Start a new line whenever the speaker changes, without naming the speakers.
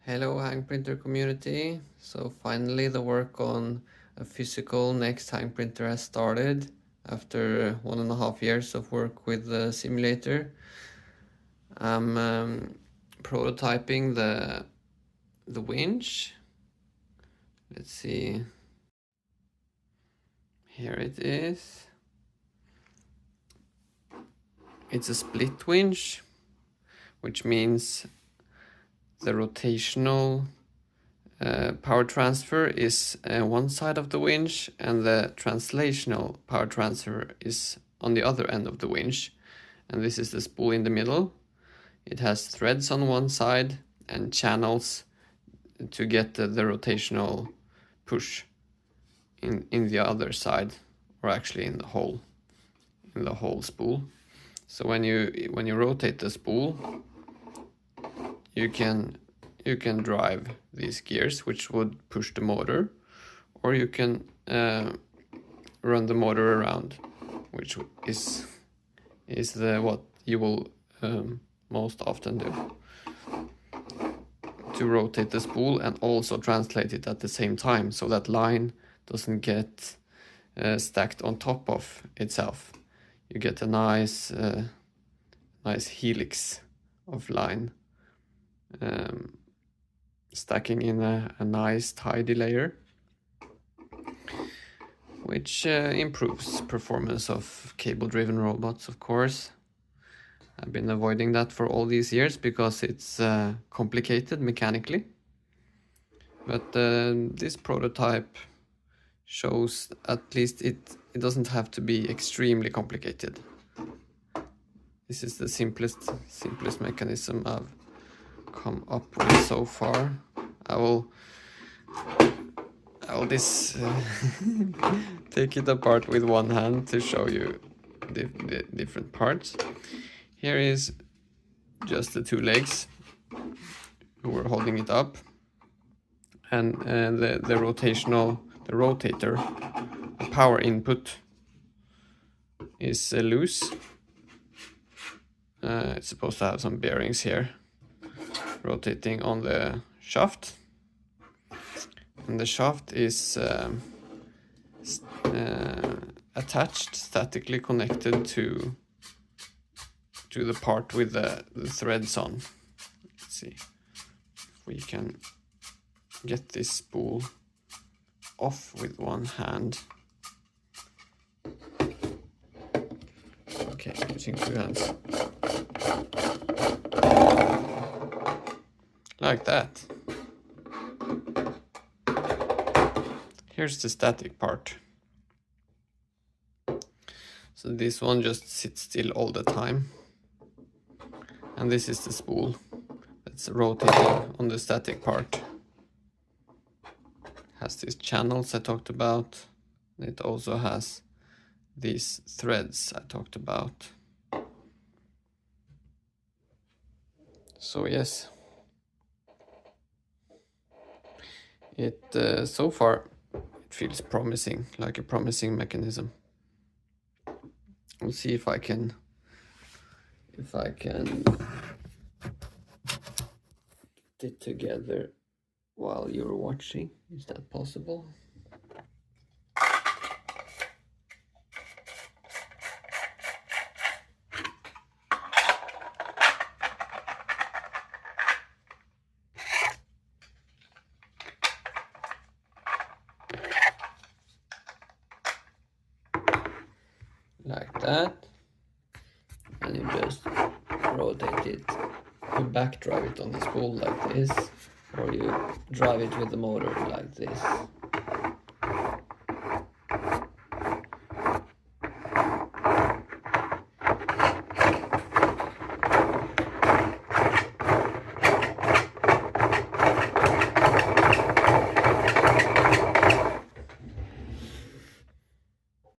Hello hang printer community. So finally the work on a physical next hang printer has started after 1.5 years of work with the simulator. I'm prototyping the winch. Let's see. Here it is. It's a split winch, which means the rotational power transfer is one side of the winch and the translational power transfer is on the other end of the winch. And this is the spool in the middle. It has threads on one side and channels to get the rotational push in the other side, or actually in the whole spool. So when you rotate the spool, you can drive these gears, which would push the motor, or you can run the motor around, which is what you will most often do, to rotate the spool and also translate it at the same time, so that line doesn't get stacked on top of itself. You get a nice helix of line stacking in a nice tidy layer, which improves performance of cable-driven robots, of course. I've been avoiding that for all these years because it's complicated mechanically. But this prototype shows at least it doesn't have to be extremely complicated. This is the simplest mechanism I've come up with so far. I will take it apart with one hand to show you the different parts. Here is just the two legs who are holding it up, and the rotator, the power input is loose. It's supposed to have some bearings here rotating on the shaft, and the shaft is attached, statically connected to the part with the threads on. Let's see if we can get this spool off with one hand. Okay, using two hands. Like that. Here's the static part. So this one just sits still all the time. And this is the spool that's rotating on the static part. Has these channels I talked about. It also has these threads I talked about. So yes, it so far it feels promising, like a promising mechanism. We'll see if I can put it together while you're watching. Is that possible? Like that, and you just rotate it. You back drive it on the spool like this, or you drive it with the motor like this.